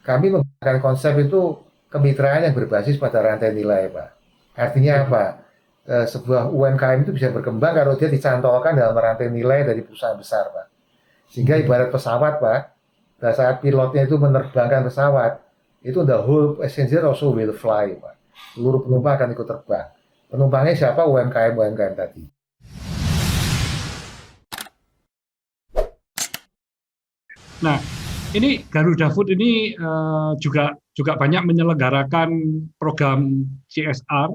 kami menggunakan konsep itu kemitraan yang berbasis pada rantai nilai, Pak. Artinya apa? Sebuah UMKM itu bisa berkembang kalau dia dicantolkan dalam rantai nilai dari perusahaan besar, Pak. Sehingga ibarat pesawat, Pak, pada saat pilotnya itu menerbangkan pesawat, itu the whole passenger also will fly, Pak. Seluruh penumpang akan ikut terbang. Penumpangnya siapa? UMKM tadi. Nah, ini Garuda Food ini juga juga banyak menyelenggarakan program CSR.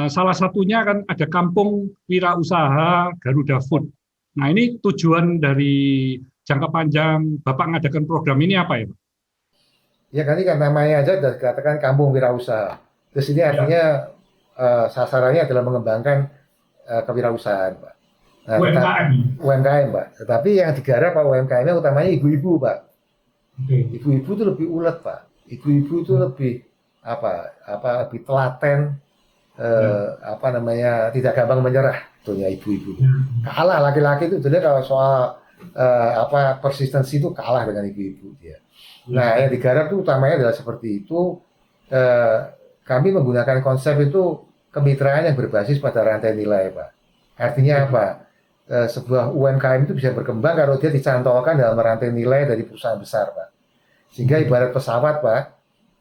Salah satunya kan ada Kampung Wirausaha Garuda Food. Nah, ini tujuan dari jangka panjang Bapak mengadakan program ini apa ya, Pak? Ya kali kan namanya aja sudah dikatakan kampung wirausaha. Terus ini Ya, artinya sasarannya adalah mengembangkan kewirausahaan, Pak. Nah, UMKM. UMKM, Pak. Tetapi yang digarap Pak UMKM-nya utamanya ibu-ibu, Pak. Oke. Ibu-ibu itu lebih ulet, Pak. Ibu-ibu itu lebih lebih telaten, Ya. apa namanya, tidak gampang menyerah, sebetulnya ibu-ibu. Ya. Kalah laki-laki itu sebenarnya kalau soal persistensi itu kalah dengan ibu-ibu dia. Nah, yang digarap itu utamanya adalah seperti itu. Eh, Kami menggunakan konsep itu kemitraan yang berbasis pada rantai nilai, Pak. Artinya apa? Sebuah UMKM itu bisa berkembang kalau dia dicantolkan dalam rantai nilai dari perusahaan besar, Pak. Sehingga ibarat pesawat, Pak,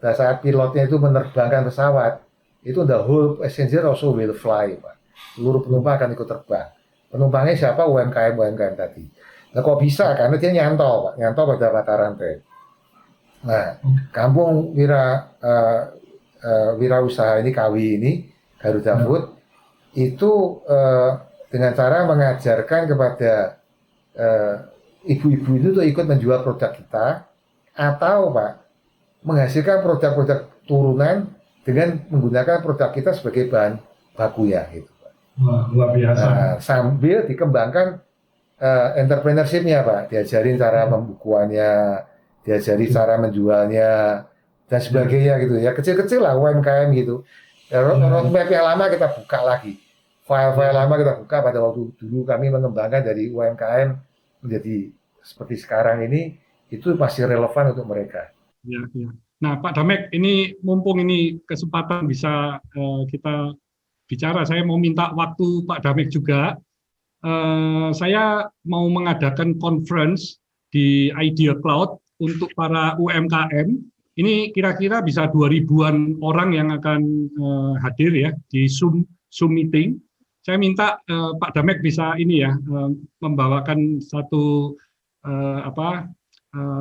pada saat pilotnya itu menerbangkan pesawat, itu the whole passenger also will fly, Pak. Seluruh penumpang akan ikut terbang. Penumpangnya siapa? UMKM tadi. Nah, kok bisa? Karena dia nyantol, Pak. Nyantol pada mata rantai. Nah, kampung wirausaha ini KW ini Garuda Food itu dengan cara mengajarkan kepada eh, ibu-ibu itu untuk ikut menjual produk kita atau Pak menghasilkan produk-produk turunan dengan menggunakan produk kita sebagai bahan baku ya gitu. Wah, luar biasa. Nah, sambil dikembangkan entrepreneurship-nya Pak, diajarin cara pembukuannya, diajari cara menjualnya dan sebagainya gitu ya. Kecil-kecil lah UMKM gitu. Roadmap yang lama kita buka lagi. File-file lama kita buka pada waktu dulu kami mengembangkan dari UMKM menjadi seperti sekarang ini itu masih relevan untuk mereka. Ya, ya. Nah, Pak Damek, ini mumpung ini kesempatan bisa kita bicara, saya mau minta waktu Pak Damek juga. Saya mau mengadakan conference di Idea Cloud untuk para UMKM. Ini kira-kira bisa 2.000-an orang yang akan hadir ya di Zoom meeting. Saya minta Pak Damek bisa ini ya membawakan satu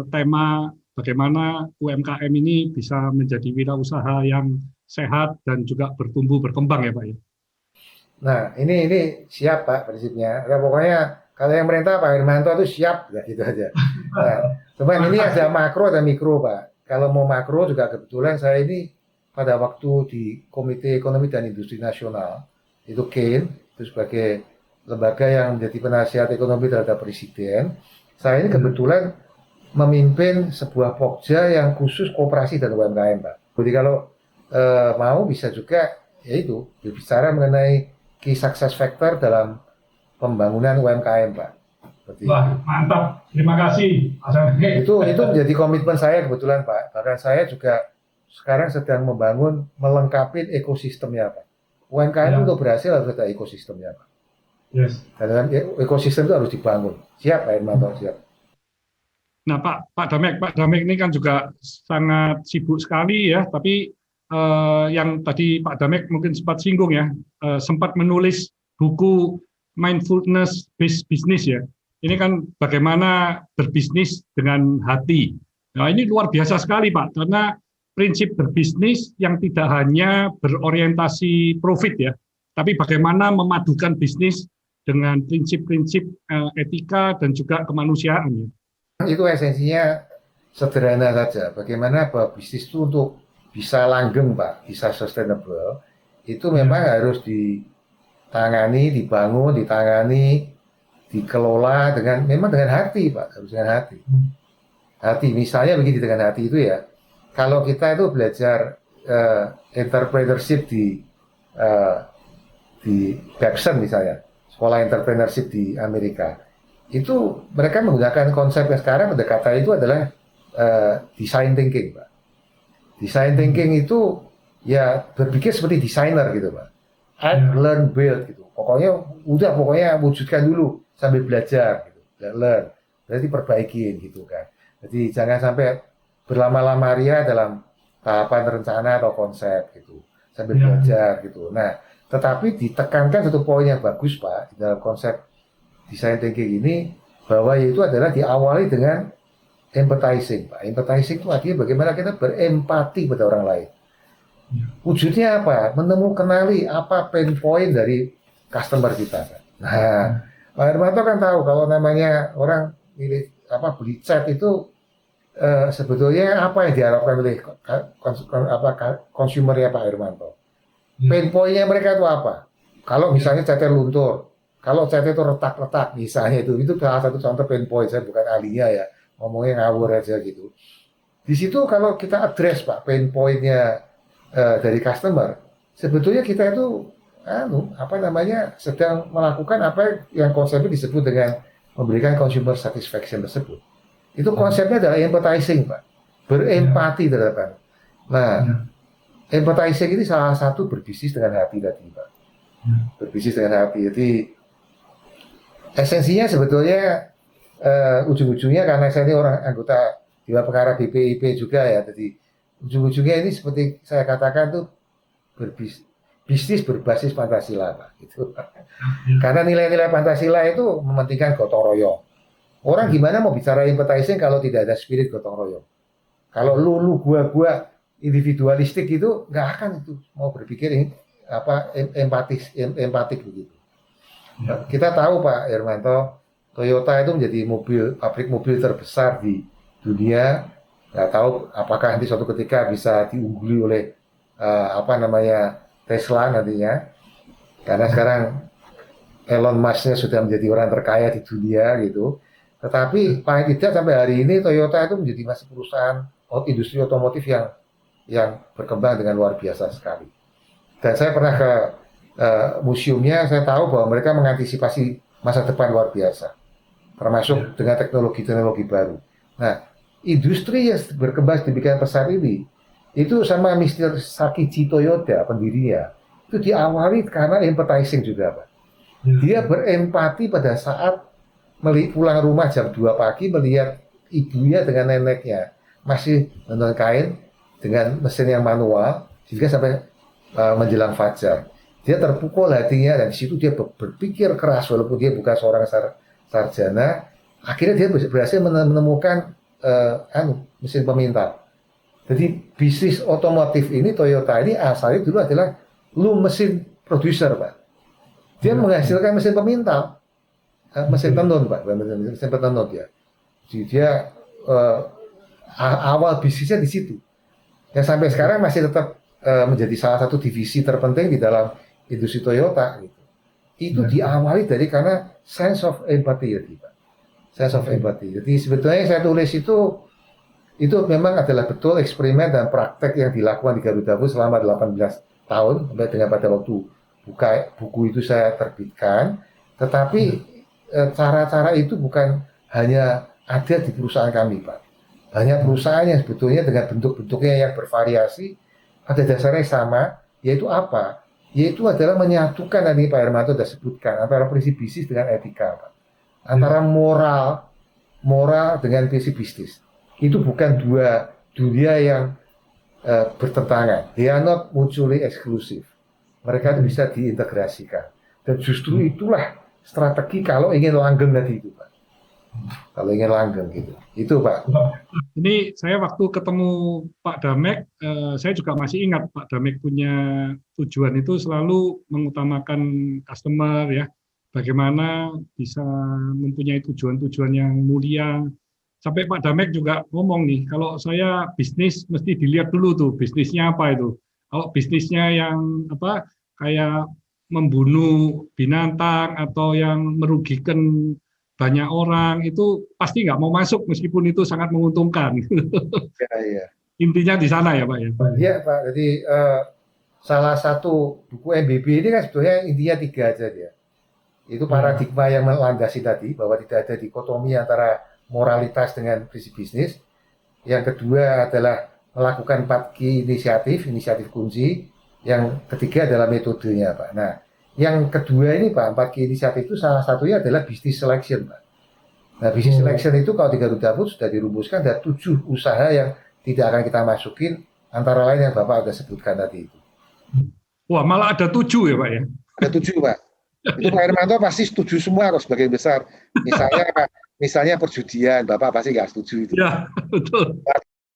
tema bagaimana UMKM ini bisa menjadi wirausaha yang sehat dan juga bertumbuh berkembang ya Pak ya. Nah, ini siap Pak prinsipnya. Ya, pokoknya kalau yang merintah Pak Hermanto itu siap, ya gitu aja. Nah, cuman ini ada makro dan mikro Pak. Kalau mau makro juga kebetulan saya ini pada waktu di Komite Ekonomi dan Industri Nasional, itu KAIN, itu sebagai lembaga yang menjadi penasihat ekonomi terhadap Presiden, saya ini kebetulan memimpin sebuah pokja yang khusus kooperasi dan UMKM Pak. Jadi kalau mau bisa juga yaitu berbicara mengenai key success factor dalam pembangunan UMKM, Pak. Seperti Wah, itu. mantap. Terima kasih, Mas Damek. Itu menjadi komitmen saya kebetulan, Pak. Bahkan saya juga sekarang sedang membangun melengkapi ekosistemnya, Pak. UMKM Ya, untuk berhasil harus ada ekosistemnya, Pak. yes. Dan dalam ekosistem itu harus dibangun. Siap, Pak Irmanto, siap. Nah, Pak Damek ini kan juga sangat sibuk sekali ya, tapi yang tadi Pak Damek mungkin sempat singgung ya, sempat menulis buku mindfulness based business ya. Ini kan bagaimana berbisnis dengan hati. Nah, ini luar biasa sekali Pak, karena prinsip berbisnis yang tidak hanya berorientasi profit ya, tapi bagaimana memadukan bisnis dengan prinsip-prinsip etika dan juga kemanusiaan ya. Itu esensinya sederhana saja. Bagaimana bahwa bisnis itu untuk bisa langgeng, Pak, bisa sustainable, itu memang Ya. harus ditangani, dibangun, ditangani, dikelola dengan memang dengan hati, Pak, harus dengan hati. Hati, misalnya begini dengan hati itu ya, kalau kita itu belajar entrepreneurship uh, di Babson misalnya, sekolah entrepreneurship di Amerika, itu mereka menggunakan konsep yang sekarang pendekatan itu adalah design thinking, Pak. Design thinking itu ya berpikir seperti desainer gitu, Pak. Act, learn, build gitu. Pokoknya wujudkan dulu sambil belajar gitu. Learn, berarti perbaikin gitu kan. Jadi jangan sampai berlama-lama ria dalam tahapan rencana atau konsep gitu, sambil belajar gitu. Nah, tetapi ditekankan satu poin yang bagus, Pak, di dalam konsep design thinking ini, bahwa itu adalah diawali dengan empathizing, Pak. Empathizing itu artinya bagaimana kita berempati pada orang lain. Wujudnya apa? Kenali apa pain point dari customer kita. Nah, Pak Hermanto kan tahu kalau namanya orang beli cat itu sebetulnya apa yang diharapkan oleh konsumernya Pak Hermanto. Pain point-nya mereka itu apa? Kalau misalnya catnya luntur, kalau catnya itu retak-retak, misalnya itu salah satu contoh pain point. Saya bukan ahlinya ya, ngomongnya ngawur aja gitu. Di situ kalau kita address, Pak, pain point-nya dari customer, sebetulnya kita itu sedang melakukan apa yang konsepnya disebut dengan memberikan consumer satisfaction tersebut. Itu konsepnya adalah empathizing, Pak, berempati terhadap. Nah, empathizing ini salah satu berbisnis dengan hati tadi, Pak. Berbisnis dengan hati. Jadi esensinya sebetulnya ujung-ujungnya, karena saya ini orang anggota Dewan Pengarah BPIP juga ya, jadi ujung-ujungnya ini seperti saya katakan tuh bisnis berbasis Pancasila, Pak. Itu. Karena nilai-nilai Pancasila itu mementingkan gotong royong. Orang gimana mau bicara empathizing kalau tidak ada spirit gotong royong? Kalau lu gua individualistik itu nggak akan itu mau berpikir empatik begitu. Kita tahu, Pak Hermanto, Toyota itu menjadi pabrik mobil terbesar di dunia. Nggak tahu apakah nanti suatu ketika bisa diungguli oleh Tesla nantinya. Karena sekarang Elon Musk-nya sudah menjadi orang terkaya di dunia gitu. Tetapi paling tidak sampai hari ini Toyota itu menjadi masih perusahaan industri otomotif yang berkembang dengan luar biasa sekali. Dan saya pernah ke museumnya, saya tahu bahwa mereka mengantisipasi masa depan luar biasa, termasuk dengan teknologi-teknologi baru. Nah, industri yang berkembang demikian pesat ini, itu sama Mr. Sakichi Toyoda, pendirinya, itu diawali karena empathizing juga, Pak. Dia berempati pada saat pulang rumah jam 2 pagi melihat ibunya dengan neneknya masih menenun kain dengan mesin yang manual sehingga sampai menjelang fajar. Dia terpukul hatinya, dan di situ dia berpikir keras walaupun dia bukan seorang sarjana. Akhirnya dia berhasil menemukan mesin pemintal. Jadi bisnis otomotif ini, Toyota ini asalnya dulu adalah mesin producer, Pak. Dia menghasilkan mesin pemintal, mesin tenun, Pak, mesin penenun dia. Jadi dia awal bisnisnya di situ. Yang sampai sekarang masih tetap menjadi salah satu divisi terpenting di dalam industri Toyota gitu. Itu diawali dari karena sense of empathy ya, Pak. Sense of empathy. Jadi sebetulnya saya tulis itu memang adalah betul eksperimen dan praktek yang dilakukan di Garuda Food selama 18 tahun sampai dengan pada waktu buku itu saya terbitkan. Tetapi cara-cara itu bukan hanya ada di perusahaan kami, Pak. Banyak perusahaan yang sebetulnya dengan bentuk-bentuknya yang bervariasi pada dasarnya sama, yaitu apa? Yaitu adalah menyatukan, tadi Pak Hermanto sudah sebutkan, antara prinsip bisnis dengan etika, Pak. Antara moral dengan prinsip bisnis. Itu bukan dua dunia yang bertentangan. They are not mutually exclusive. Mereka bisa diintegrasikan. Dan justru itulah strategi kalau ingin langgeng tadi itu, Pak. Kalau ingin langgeng gitu. Itu, Pak. Ini saya waktu ketemu Pak Damek, saya juga masih ingat Pak Damek punya tujuan itu selalu mengutamakan customer ya. Bagaimana bisa mempunyai tujuan-tujuan yang mulia. Sampai Pak Damek juga ngomong nih, kalau saya bisnis mesti dilihat dulu tuh bisnisnya apa itu. Kalau bisnisnya yang kayak membunuh binatang atau yang merugikan banyak orang, itu pasti nggak mau masuk meskipun itu sangat menguntungkan. Ya. Intinya di sana ya, Pak ya. Iya, Pak. Jadi salah satu buku MBB ini kan sebetulnya intinya 3 aja dia. Itu paradigma yang melandasi tadi bahwa tidak ada dikotomi antara moralitas dengan prinsip bisnis. yang kedua adalah melakukan 4 key inisiatif kunci, yang ketiga adalah metodenya Pak. Nah, yang kedua ini Pak, 4 key inisiatif itu salah satunya adalah business selection Pak. Nah, business selection itu kalau di Garuda Food sudah dirumuskan ada 7 usaha yang tidak akan kita masukin, antara lain yang Bapak sudah sebutkan tadi itu. Wah, malah ada 7 ya Pak ya? Ada 7 Pak. Itu Pak Hermanto pasti setuju semua kalau sebagian besar. Misalnya perjudian, Bapak pasti nggak setuju itu. Ya, betul.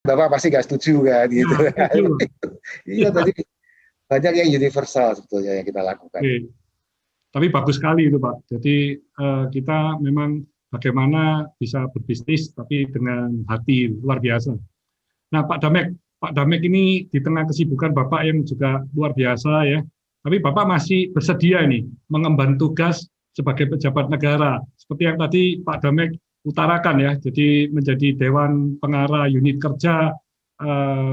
Bapak pasti nggak setuju kan gitu. Ya, Iya, tadi banyak yang universal sebetulnya yang kita lakukan. Oke. Tapi bagus sekali itu Pak. Jadi kita memang bagaimana bisa berbisnis tapi dengan hati, luar biasa. Nah Pak Damek ini di tengah kesibukan Bapak yang juga luar biasa ya. Tapi Bapak masih bersedia nih mengemban tugas sebagai pejabat negara. Seperti yang tadi Pak Damek utarakan ya. Jadi menjadi Dewan Pengarah Unit Kerja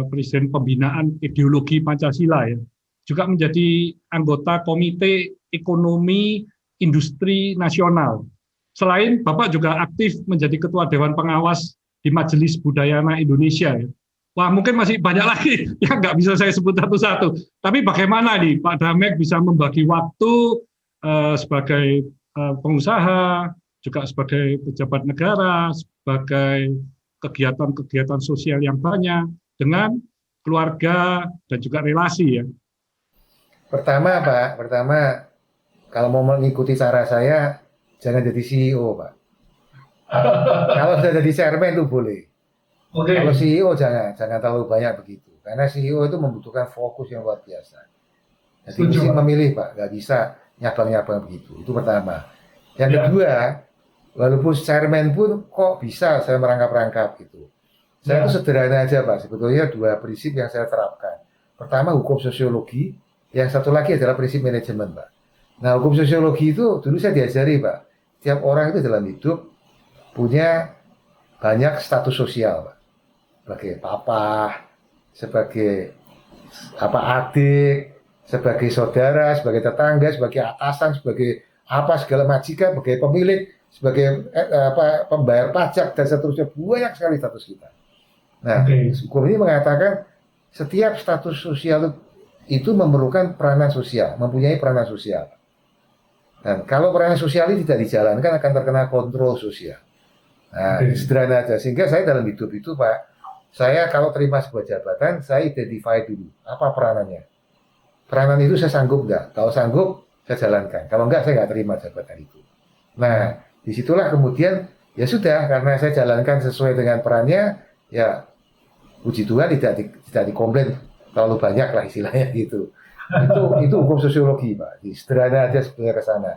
Presiden Pembinaan Ideologi Pancasila ya. Juga menjadi anggota Komite Ekonomi Industri Nasional. Selain Bapak juga aktif menjadi Ketua Dewan Pengawas di Majelis Budayana Indonesia. Ya. Wah, mungkin masih banyak lagi yang nggak bisa saya sebut satu-satu. Tapi bagaimana nih Pak Damek bisa membagi waktu sebagai pengusaha, juga sebagai pejabat negara, sebagai kegiatan-kegiatan sosial yang banyak dengan keluarga dan juga relasi ya. Pertama kalau mau mengikuti cara saya, jangan jadi CEO Pak. Kalau sudah jadi chairman itu boleh. Okay. Kalau CEO jangan terlalu banyak begitu. Karena CEO itu membutuhkan fokus yang luar biasa. Jadi mesti memilih Pak, nggak bisa nyabang-nyabang begitu. Itu pertama. Yang kedua, walaupun chairman pun kok bisa saya merangkap-rangkap gitu. Saya itu sederhana aja Pak. Sebetulnya 2 prinsip yang saya terapkan. Pertama hukum sosiologi, yang satu lagi adalah prinsip manajemen Pak. Nah hukum sosiologi itu dulu saya diajari Pak. Tiap orang itu dalam hidup punya banyak status sosial Pak. Sebagai papa, sebagai adik, sebagai saudara, sebagai tetangga, sebagai atasan, sebagai segala majikan, sebagai pemilik, sebagai pembayar pajak dan seterusnya, banyak sekali status kita. Nah, hukum ini mengatakan setiap status sosial itu memerlukan peranan sosial, mempunyai peranan sosial. Dan kalau peranan sosial ini tidak dijalankan akan terkena kontrol sosial. Nah, sederhana aja. Sehingga saya dalam hidup itu Pak, saya kalau terima sebuah jabatan, saya identify dulu apa peranannya. Peranan itu saya sanggup nggak? Kalau sanggup, saya jalankan. Kalau enggak, saya nggak terima jabatan itu. Nah, disitulah kemudian ya sudah, karena saya jalankan sesuai dengan perannya, ya puji Tuhan tidak dikomplain terlalu banyak lah istilahnya gitu. Itu hukum sosiologi Pak. Sederhana aja sebenarnya ke sana.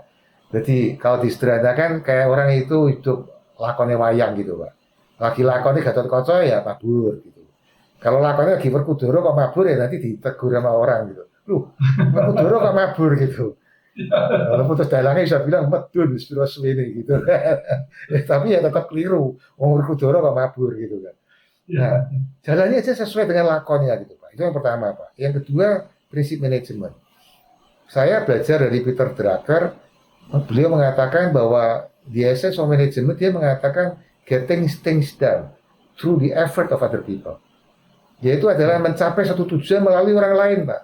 Jadi kalau disederhanakan kayak orang itu hidup lakonnya wayang gitu Pak. Lagi lakonnya Gatot-Kaca ya mabur gitu. Kalau lakonnya lagi Werkudara kok mabur ya nanti ditegur sama orang gitu. Loh, Werkudara kok mabur gitu. Kalau putus dalangnya bisa bilang medun spiritual ini gitu. Tapi ya tetap keliru. Wong Werkudara kok mabur gitu kan. Nah, jalannya aja sesuai dengan lakonnya gitu Pak. Itu yang pertama Pak. Yang kedua, prinsip manajemen. Saya belajar dari Peter Drucker. Beliau mengatakan bahwa di Essence of Management dia mengatakan getting things done through the effort of other people. Yaitu adalah mencapai satu tujuan melalui orang lain Pak.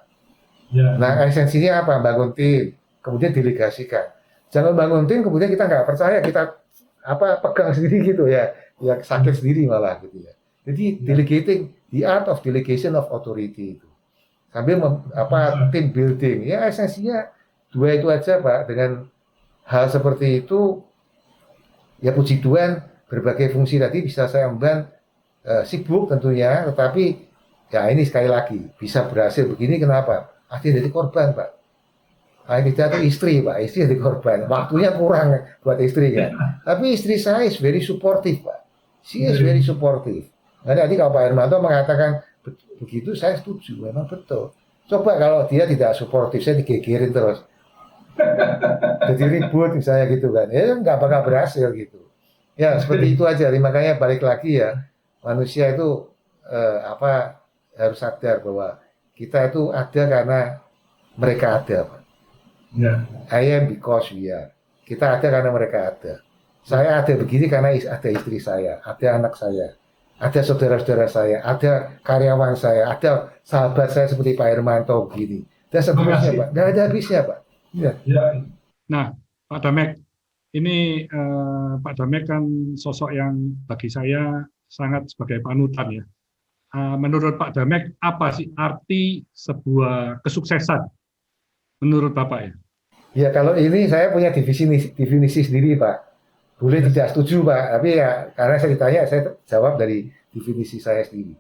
Nah, esensinya apa? Bangun tim, kemudian delegasikan. Jangan bangun tim kemudian kita nggak percaya, kita pegang sendiri gitu ya sakit sendiri malah gitu ya. Jadi delegating, the art of delegation of authority itu sambil team building ya, esensinya 2 itu aja Pak. Dengan hal seperti itu ya puji Tuhan berbagai fungsi tadi bisa saya emban, sibuk tentunya, tetapi ya ini sekali lagi bisa berhasil begini kenapa? Akhirnya jadi korban Pak. Kita itu istri Pak, istri jadi korban. Waktunya kurang buat istri kan. Tapi istri saya is very supportive Pak. She is very supportive. Nah, tadi kalau Pak Hermanto mengatakan begitu, saya setuju, memang betul. Coba kalau dia tidak supportive, saya digegerin terus. Jadi ribut misalnya gitu kan. Ya nggak bakal berhasil gitu. Ya seperti itu aja. Makanya balik lagi ya, manusia itu harus sadar bahwa kita itu ada karena mereka ada Pak. I am because we are. Kita ada karena mereka ada. Saya ada begini karena ada istri saya, ada anak saya, ada saudara-saudara saya, ada karyawan saya, ada sahabat saya seperti Pak Hermanto begini. Dan seterusnya Pak, nggak ada habisnya Pak. Ya. Nah, Pak Damek, ini Pak Damek kan sosok yang bagi saya sangat sebagai panutan ya. Menurut Pak Damek, apa sih arti sebuah kesuksesan menurut Bapak ya? Ya kalau ini saya punya definisi sendiri Pak. Boleh tidak setuju Pak, tapi ya karena saya ditanya saya jawab dari definisi saya sendiri.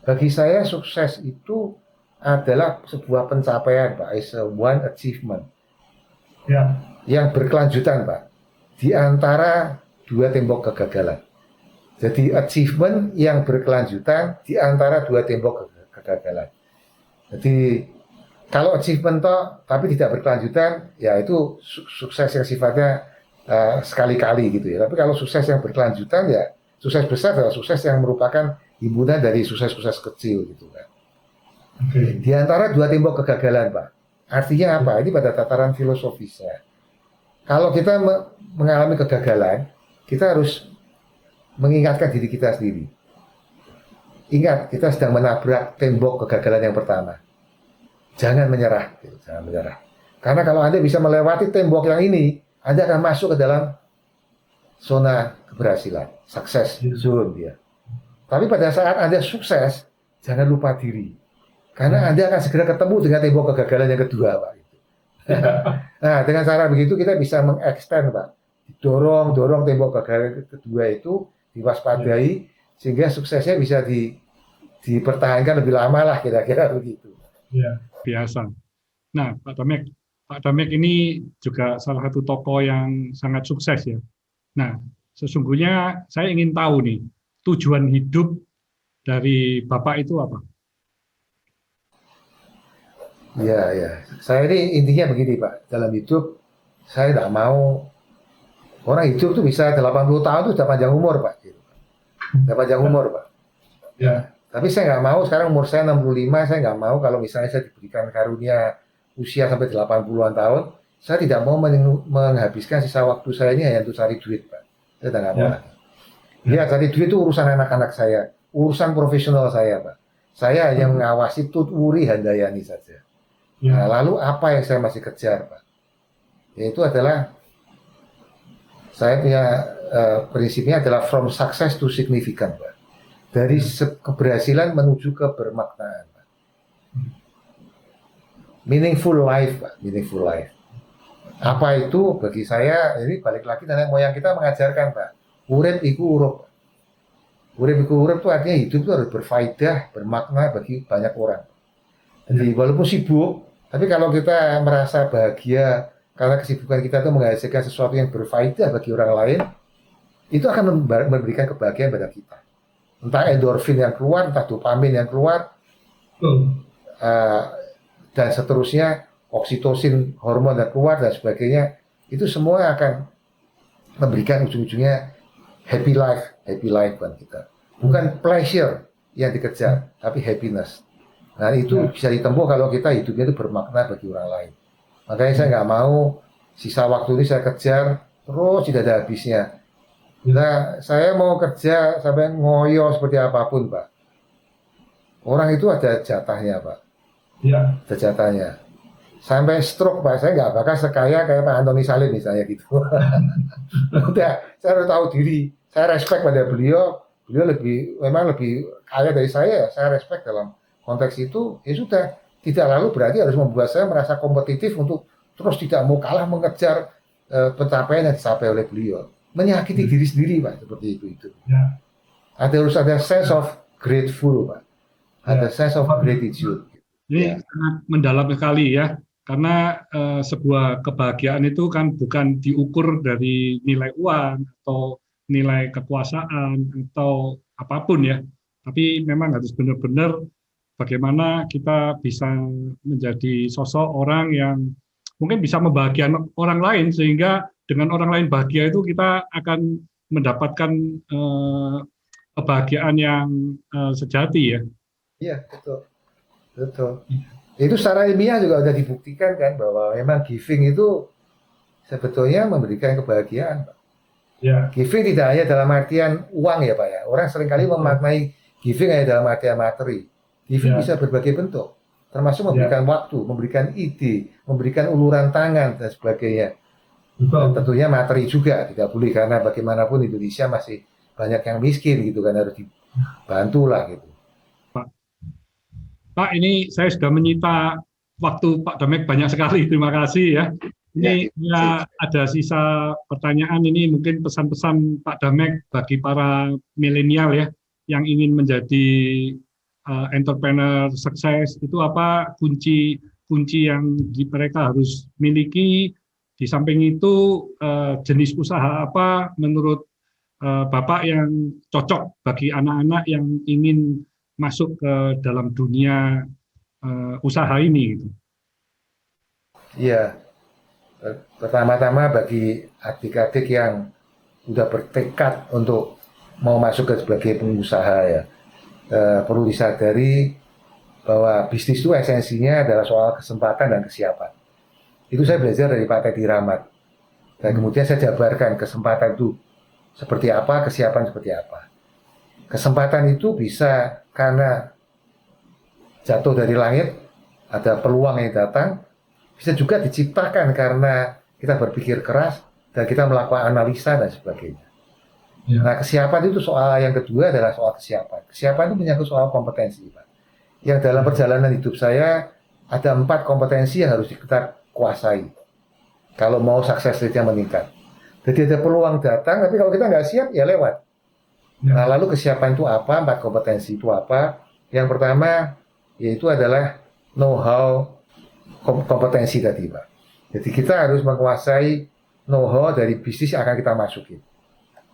Bagi saya sukses itu adalah sebuah pencapaian Pak, is a one achievement. Ya. Yang berkelanjutan Pak, di antara dua tembok kegagalan. Jadi achievement yang berkelanjutan di antara dua tembok kegagalan. Jadi kalau achievement toh tapi tidak berkelanjutan, ya itu sukses yang sifatnya sekali-kali gitu ya. Tapi kalau sukses yang berkelanjutan ya sukses besar adalah sukses yang merupakan himpunan dari sukses-sukses kecil gitu kan. Okay. Di antara dua tembok kegagalan Pak, artinya apa? Ini pada tataran filosofisnya. Kalau kita mengalami kegagalan, kita harus mengingatkan diri kita sendiri. Ingat, kita sedang menabrak tembok kegagalan yang pertama. Jangan menyerah, jangan menyerah. Karena kalau Anda bisa melewati tembok yang ini, Anda akan masuk ke dalam zona keberhasilan, sukses zone dia. Tapi pada saat Anda sukses, jangan lupa diri. Karena Anda akan segera ketemu dengan tembok kegagalan yang kedua, Pak. Nah, dengan cara begitu kita bisa mengextend, Pak. Dorong tembok kegagalan kedua itu diwaspadai sehingga suksesnya bisa dipertahankan lebih lama lah kira-kira begitu. Ya, biasa. Nah, Pak Damek ini juga salah satu tokoh yang sangat sukses ya. Nah, sesungguhnya saya ingin tahu nih tujuan hidup dari Bapak itu apa? Ya. Saya ini intinya begini Pak, dalam hidup saya tidak mau orang hidup tuh bisa 80 tahun itu sudah panjang umur Pak. Sudah panjang umur Pak. Ya. Tapi saya nggak mau sekarang umur saya 65, saya nggak mau kalau misalnya saya diberikan karunia usia sampai 80-an tahun, saya tidak mau menghabiskan sisa waktu saya ini hanya untuk cari duit Pak. Saya tidak mau. Ya, cari duit itu urusan anak-anak saya, urusan profesional saya Pak. Saya hanya mengawasi Tutwuri Handayani saja. Nah, lalu apa yang saya masih kejar Pak? Yaitu adalah saya punya prinsipnya adalah from success to significant Pak. Dari keberhasilan menuju ke bermaknaan Pak. Meaningful life Pak, meaningful life. Apa itu bagi saya, ini balik lagi nenek moyang kita mengajarkan Pak. Urip iku urup. Urip iku urup itu artinya hidup itu harus berfaedah, bermakna bagi banyak orang. Jadi walaupun sibuk, tapi kalau kita merasa bahagia karena kesibukan kita itu menghasilkan sesuatu yang berfaedah bagi orang lain, itu akan memberikan kebahagiaan pada kita. Entah endorfin yang keluar, entah dopamin yang keluar, dan seterusnya, oksitosin, hormon yang keluar dan sebagainya, itu semua akan memberikan ujung-ujungnya happy life buat kita. Bukan pleasure yang dikejar, tapi happiness. Nah itu bisa ditempuh kalau kita hidupnya itu bermakna bagi orang lain. Makanya saya nggak mau sisa waktu ini saya kejar terus tidak ada habisnya. Nah saya mau kerja sampai ngoyo seperti apapun Pak. Orang itu ada jatahnya Pak. Iya. Ada jatahnya. Sampai stroke Pak, saya nggak bakal sekaya kayak Pak Antoni Salim misalnya gitu. Udah, saya harus tahu diri. Saya respect pada beliau. Beliau memang lebih kaya dari saya. Saya respect dalam konteks itu. Ya sudah, tidak lalu berarti harus membuat saya merasa kompetitif untuk terus tidak mau kalah mengejar pencapaian yang dicapai oleh beliau. Menyakiti diri sendiri Pak, seperti itu. Ya. Harus ada sense of grateful Pak. Ada sense of gratitude. Ini sangat mendalam sekali ya, karena sebuah kebahagiaan itu kan bukan diukur dari nilai uang atau nilai kekuasaan atau apapun ya, tapi memang harus benar-benar bagaimana kita bisa menjadi sosok orang yang mungkin bisa membahagiakan orang lain, sehingga dengan orang lain bahagia itu kita akan mendapatkan kebahagiaan yang sejati ya. Iya, betul. Itu secara ilmiah juga sudah dibuktikan kan bahwa memang giving itu sebetulnya memberikan kebahagiaan, Pak. Ya, Giving tidak hanya dalam artian uang ya Pak ya. Orang seringkali memaknai giving hanya dalam artian materi. Giving ya, bisa berbagai bentuk, termasuk ya, memberikan waktu, memberikan ide, memberikan uluran tangan dan sebagainya. Dan betul. tentunya materi juga tidak boleh karena bagaimanapun Indonesia masih banyak yang miskin gitu kan, harus dibantu lah gitu. Pak, Pak, ini saya sudah menyita waktu Pak Damek banyak sekali. Terima kasih ya. Ya, Ini ya ada sisa pertanyaan ini mungkin pesan-pesan Pak Damek bagi para milenial ya yang ingin menjadi entrepreneur sukses itu apa kunci kunci yang mereka harus miliki. Di samping itu jenis usaha apa menurut Bapak yang cocok bagi anak-anak yang ingin masuk ke dalam dunia usaha ini gitu. iya. Pertama-tama bagi adik-adik yang sudah bertekad untuk mau masuk ke sebagai pengusaha ya, perlu disadari bahwa bisnis itu esensinya adalah soal kesempatan dan kesiapan. Itu saya belajar dari Pak Teddy Rahmat. Dan kemudian saya jabarkan kesempatan itu seperti apa, kesiapan seperti apa. Kesempatan itu bisa karena jatuh dari langit, ada peluang yang datang, bisa juga diciptakan karena kita berpikir keras dan kita melakukan analisa dan sebagainya. Ya. Nah, kesiapan itu soal yang kedua adalah soal kesiapan. Kesiapan itu menyangkut soal kompetensi, Pak. Yang dalam perjalanan hidup saya ada 4 kompetensi yang harus kita kuasai. Kalau mau sukses rate-nya meningkat. Jadi ada peluang datang, tapi kalau kita nggak siap, ya lewat. Nah, lalu kesiapan itu apa? 4 kompetensi itu apa? Yang pertama, yaitu adalah know-how kompetensi tadi, Pak. Jadi kita harus menguasai know-how dari bisnis yang akan kita masukin.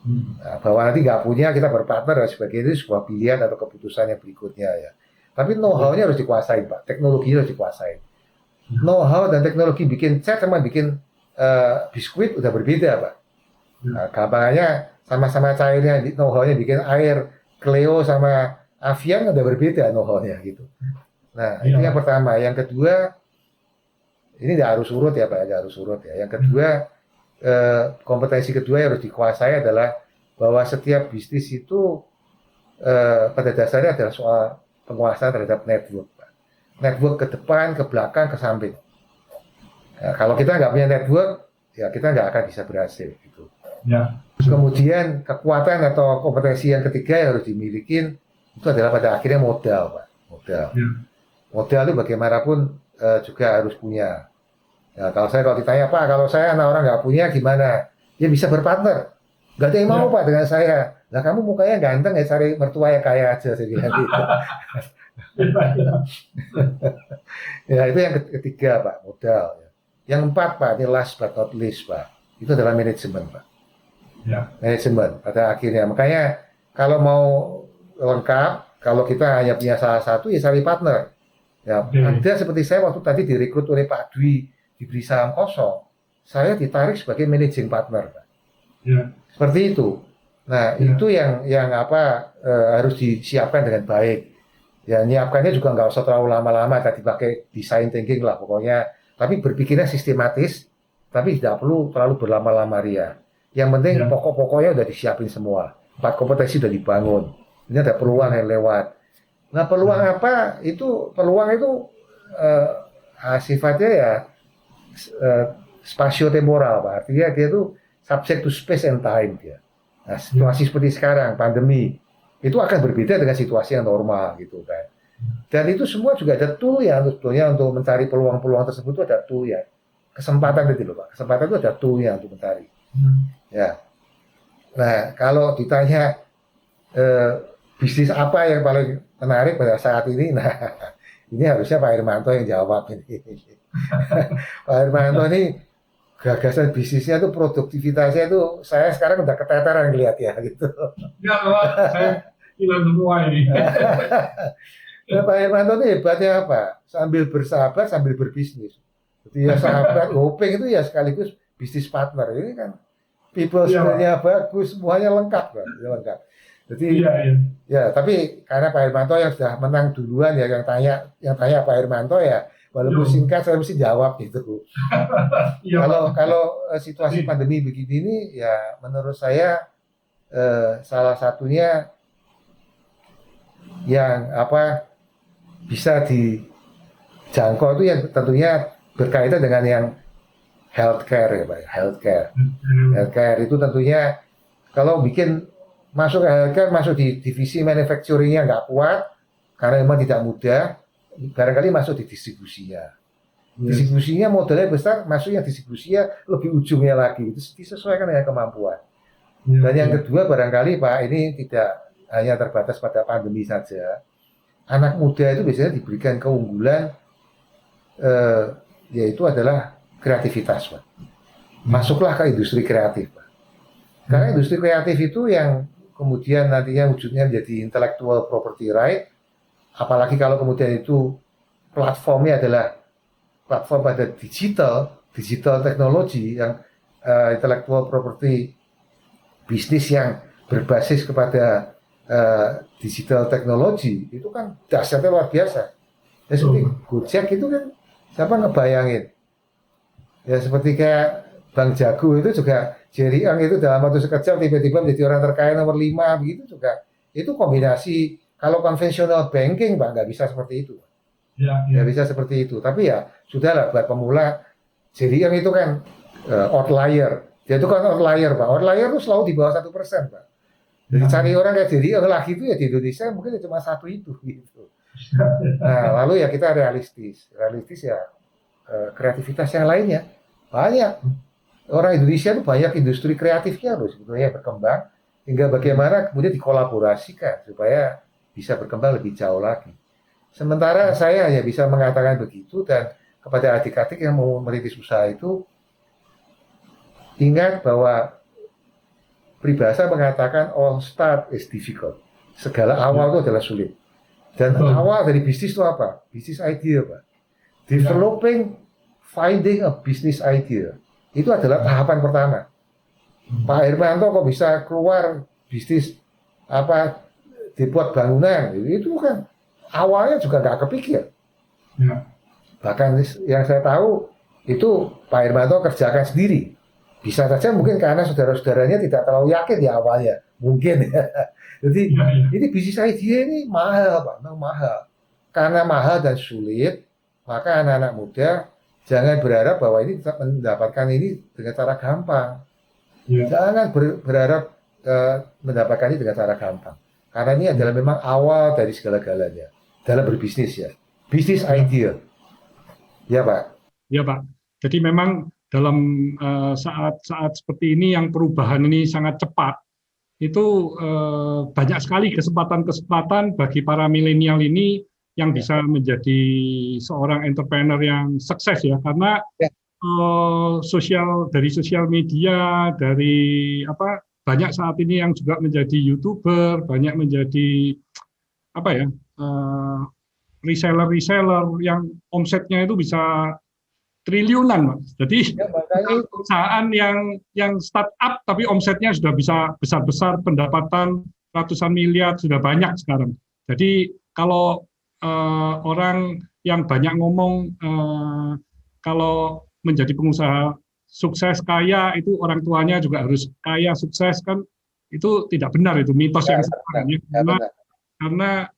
Nah, bahwa nanti nggak punya, kita berpartner dan sebagainya, itu sebuah pilihan atau keputusan yang berikutnya ya. Tapi know-how-nya harus dikuasai, Pak. Teknologinya harus dikuasai. Know-how dan teknologi bikin cat sama bikin biskuit udah berbeda, Pak. Nah, gampangnya sama-sama cairnya, know-how-nya bikin air, Cleo sama Avian udah berbeda know-how-nya gitu. Nah, itu yang pertama. Yang kedua, ini nggak harus urut ya Pak, nggak harus urut ya. Yang kedua, kompetensi kedua yang harus dikuasai adalah bahwa setiap bisnis itu pada dasarnya adalah soal penguasaan terhadap network, Pak. Network ke depan, ke belakang, ke samping. Nah, kalau kita nggak punya network, ya kita nggak akan bisa berhasil. Gitu. Ya. Kemudian kekuatan atau kompetensi yang ketiga yang harus dimiliki itu adalah pada akhirnya modal, Pak. Modal. Ya. Modal itu bagaimanapun juga harus punya. Ya, kalau ditanya Pak, kalau saya anak orang nggak punya gimana? Ya bisa berpartner. Nggak ada yang mau Pak dengan saya. Nah kamu mukanya ganteng ya cari mertua yang kaya aja saya bilang gitu. Ya itu yang ketiga Pak, modal. Yang empat Pak, ini last but not least Pak, itu adalah manajemen Pak. Ya. Manajemen pada akhirnya. Makanya kalau mau lengkap, kalau kita hanya punya salah satu ya cari partner. Ya, ada seperti saya waktu tadi direkrut oleh Pak Dwi diberi saham kosong, saya ditarik sebagai managing partner, Pak. Ya. Seperti itu. Nah, itu yang apa harus disiapkan dengan baik. Ya, nyiapkannya juga nggak usah terlalu lama-lama, tadi pakai design thinking lah pokoknya. Tapi berpikirnya sistematis, tapi tidak perlu terlalu berlama-lama ria. Yang penting pokok-pokoknya udah disiapin semua. 4 kompetensi udah dibangun. Ini ada peluang yang lewat. Nah, peluang apa? Peluang itu sifatnya ya spasio-temporal, Pak. Artinya dia itu subject to space and time dia. Nah, situasi seperti sekarang, pandemi, itu akan berbeda dengan situasi yang normal gitu kan. Dan itu semua juga ada tool ya, sebetulnya untuk mencari peluang-peluang tersebut itu ada tool ya. Kesempatan itu loh, Pak. Kesempatan itu ada toolnya untuk mencari. Ya. Nah, kalau ditanya bisnis apa yang paling menarik pada saat ini, nah ini harusnya Pak Hermanto yang jawab ini. Pak Hermanto ini gagasan bisnisnya tuh, produktivitasnya itu saya sekarang udah keteteran lihat ya gitu. Ya, Pak, saya hilang semua ini. Nah, Pak Hermanto ini hebatnya apa? Sambil bersahabat sambil berbisnis. Jadi ya sahabat, hoping itu ya sekaligus bisnis partner. Ini kan people skill-nya bagus, semuanya lengkap kan, lengkap. Jadi ya, tapi karena Pak Hermanto yang sudah menang duluan ya, yang tanya Pak Hermanto ya, walaupun singkat saya mesti jawab gitu. Iya, Kalau Pak. kalau situasi pandemi begini ini ya menurut saya salah satunya yang apa bisa dijangkau itu yang tentunya berkaitan dengan yang healthcare ya Pak. Healthcare itu tentunya kalau masuk ke healthcare, masuk di divisi manufacturingnya nggak kuat karena memang tidak mudah, barangkali masuk di distribusinya. Distribusinya modalnya besar, masuknya distribusinya lebih ujungnya lagi, itu disesuaikan dengan kemampuan. Dan yang kedua barangkali Pak, ini tidak hanya terbatas pada pandemi saja. Anak muda itu biasanya diberikan keunggulan yaitu adalah kreativitas Pak. Masuklah ke industri kreatif Pak. Karena industri kreatif itu yang kemudian nantinya wujudnya menjadi intellectual property right, apalagi kalau kemudian itu platformnya adalah platform pada digital teknologi yang intellectual property bisnis yang berbasis kepada digital teknologi itu kan dahsyatnya luar biasa. Ya seperti Gojek itu kan siapa ngebayangin? Ya seperti kayak Bang Jago itu juga Jerry Ang itu dalam waktu sekejap tiba-tiba menjadi orang terkaya nomor 5 begitu juga. Itu kombinasi kalau konvensional banking Pak nggak bisa seperti itu. Nggak bisa seperti itu. Tapi ya sudahlah buat pemula Jerry Ang itu kan outlier. Dia itu kan outlier Pak. Outlier itu selalu di bawah 1% Pak. Jadi cari orang kayak Jerry Ang lagi itu ya di Indonesia mungkin cuma satu itu gitu. Nah lalu ya kita realistis ya kreativitas yang lainnya banyak. Orang Indonesia itu banyak industri kreatifnya loh sebetulnya berkembang, hingga bagaimana kemudian dikolaborasikan supaya bisa berkembang lebih jauh lagi. Sementara saya hanya bisa mengatakan begitu, dan kepada adik-adik yang mau merintis usaha itu ingat bahwa peribahasa mengatakan all start is difficult. Segala awal itu adalah sulit. Dan awal dari bisnis itu apa? Bisnis idea Pak. Developing, finding a business idea. Itu adalah tahapan pertama. Pak Hermanto kok bisa keluar bisnis apa dibuat bangunan itu kan awalnya juga nggak kepikir. Bahkan yang saya tahu itu Pak Hermanto kerjakan sendiri. Bisa saja mungkin karena saudara-saudaranya tidak terlalu yakin di awalnya, mungkin ya. Jadi ini bisnis idea ini mahal Pak, mahal. Karena mahal dan sulit, maka anak-anak muda jangan berharap bahwa ini bisa mendapatkan ini dengan cara gampang. Jangan berharap mendapatkan ini dengan cara gampang. Karena ini adalah memang awal dari segala-galanya dalam berbisnis ya. Bisnis idea. Ya Pak. Ya Pak. Jadi memang dalam saat-saat seperti ini yang perubahan ini sangat cepat, itu banyak sekali kesempatan-kesempatan bagi para milenial ini yang bisa menjadi seorang entrepreneur yang sukses ya, karena dari sosial media, dari banyak saat ini yang juga menjadi YouTuber, banyak menjadi reseller yang omsetnya itu bisa triliunan, Mas. Jadi perusahaan yang startup tapi omsetnya sudah bisa besar-besar, pendapatan ratusan miliar sudah banyak sekarang. Jadi kalau orang yang banyak ngomong kalau menjadi pengusaha sukses kaya itu orang tuanya juga harus kaya sukses, kan itu tidak benar, itu mitos yang sebenarnya. Karena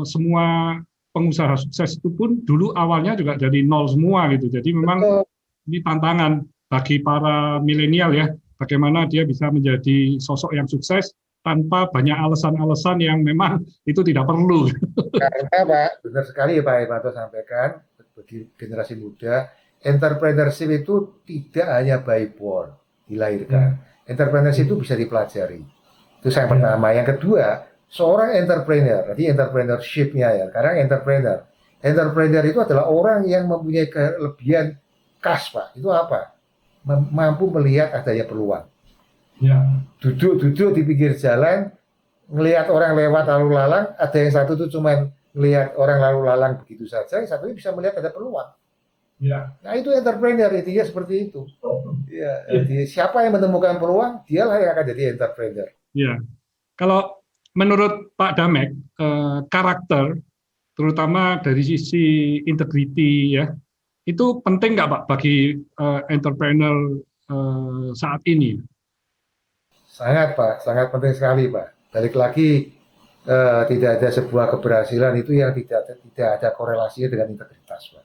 semua pengusaha sukses itu pun dulu awalnya juga dari nol semua gitu. Jadi memang ini tantangan bagi para milenial ya, bagaimana dia bisa menjadi sosok yang sukses tanpa banyak alasan-alasan yang memang itu tidak perlu. Karena Pak, benar sekali ya Pak Hermanto sampaikan, bagi generasi muda, entrepreneurship itu tidak hanya by born, dilahirkan. Entrepreneurship itu bisa dipelajari. Itu yang pertama. Yang kedua, seorang entrepreneur, jadi entrepreneurship-nya ya, karena entrepreneur itu adalah orang yang mempunyai kelebihan khas Pak. Itu apa? Mampu melihat adanya peluang. Duduk di pinggir jalan, ngelihat orang lewat lalu lalang, ada yang satu tuh cuman ngelihat orang lalu lalang begitu saja, yang satunya bisa melihat ada peluang. Nah itu entrepreneur, intinya seperti itu. Jadi siapa yang menemukan peluang, dialah yang akan jadi entrepreneur. Ya, kalau menurut Pak Damek, karakter terutama dari sisi integrity ya. Itu penting nggak Pak bagi entrepreneur saat ini? Sangat Pak, sangat penting sekali Pak. Balik lagi, tidak ada sebuah keberhasilan itu yang tidak ada korelasinya dengan integritas Pak.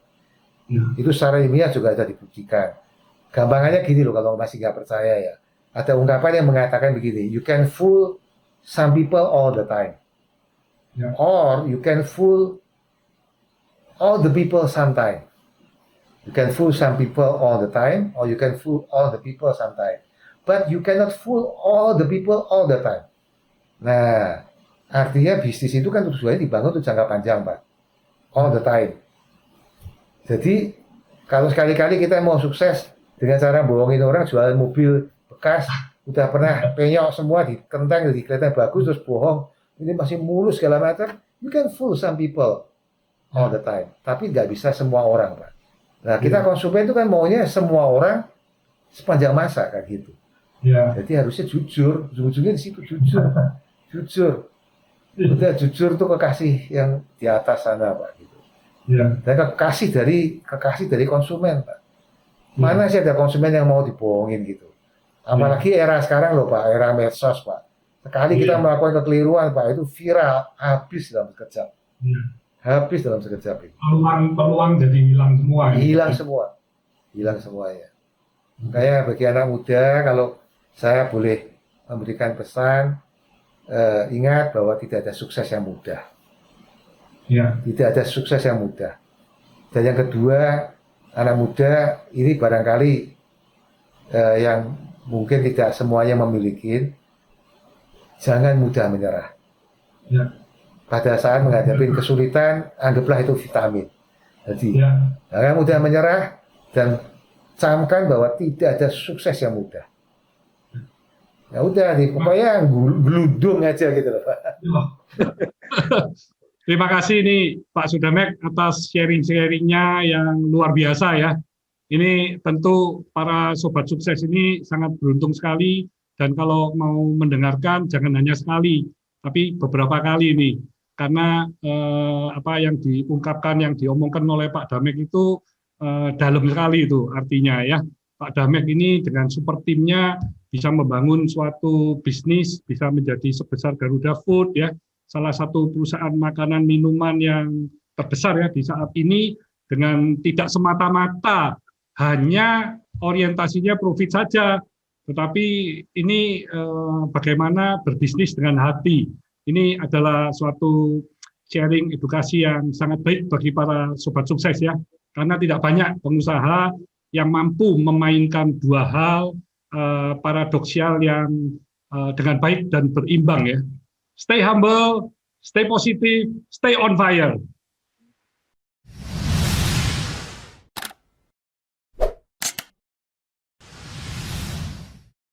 Ya. Itu secara ilmiah juga ada dibuktikan. Gampangannya gini loh, kalau masih nggak percaya ya. Ada ungkapan yang mengatakan begini, you can fool some people all the time. Ya. Or you can fool all the people sometime. You can fool some people all the time, or you can fool all the people sometime. But you cannot fool all the people all the time. Nah, artinya bisnis itu kan tujuannya dibangun untuk jangka panjang, Pak. All the time. Jadi, kalau sekali-kali kita mau sukses dengan cara bohongin orang, jualan mobil bekas, udah pernah penyok semua, ditentang, jadi kelihatan bagus, terus bohong, ini masih mulus segala macam, you can fool some people all the time. Tapi nggak bisa semua orang, Pak. Nah, kita konsumen itu kan maunya semua orang sepanjang masa, kan gitu. Ya. Jadi harusnya jujur, ujung-ujungnya di situ jujur, jujur. Udah jujur tuh kekasih yang di atas sana, Pak. Gitu. Ya. Dan kekasih dari konsumen, Pak. Mana sih ada konsumen yang mau dibohongin gitu? Apalagi era sekarang loh, Pak, era medsos, Pak. Sekali kita melakukan kekeliruan, Pak, itu viral, habis dalam sekejap. Habis dalam sekejap itu. Peluang jadi hilang semua. Hilang semua. Hilang semuanya. Kayak bagi anak muda, kalau saya boleh memberikan pesan, ingat bahwa tidak ada sukses yang mudah. Ya. Tidak ada sukses yang mudah. Dan yang kedua, anak muda ini barangkali yang mungkin tidak semuanya memiliki, jangan mudah menyerah. Ya. Pada saat menghadapi kesulitan, anggaplah itu vitamin. Jadi, jangan mudah menyerah dan camkan bahwa tidak ada sukses yang mudah. Ya udah nih, pokoknya geludung aja gitu loh, Pak. Terima kasih nih Pak Sudamek atas sharing-sharingnya yang luar biasa ya. Ini tentu para sobat sukses ini sangat beruntung sekali, dan kalau mau mendengarkan jangan hanya sekali, tapi beberapa kali nih. Karena apa yang diungkapkan, yang diomongkan oleh Pak Damek itu dalam sekali itu artinya ya. Pak Damek ini dengan super timnya bisa membangun suatu bisnis, bisa menjadi sebesar Garuda Food ya, salah satu perusahaan makanan minuman yang terbesar ya di saat ini, dengan tidak semata-mata hanya orientasinya profit saja, tetapi ini bagaimana berbisnis dengan hati. Ini adalah suatu sharing edukasi yang sangat baik bagi para sobat sukses ya, karena tidak banyak pengusaha yang mampu memainkan dua hal paradoksial yang dengan baik dan berimbang ya. Stay humble, stay positive, stay on fire.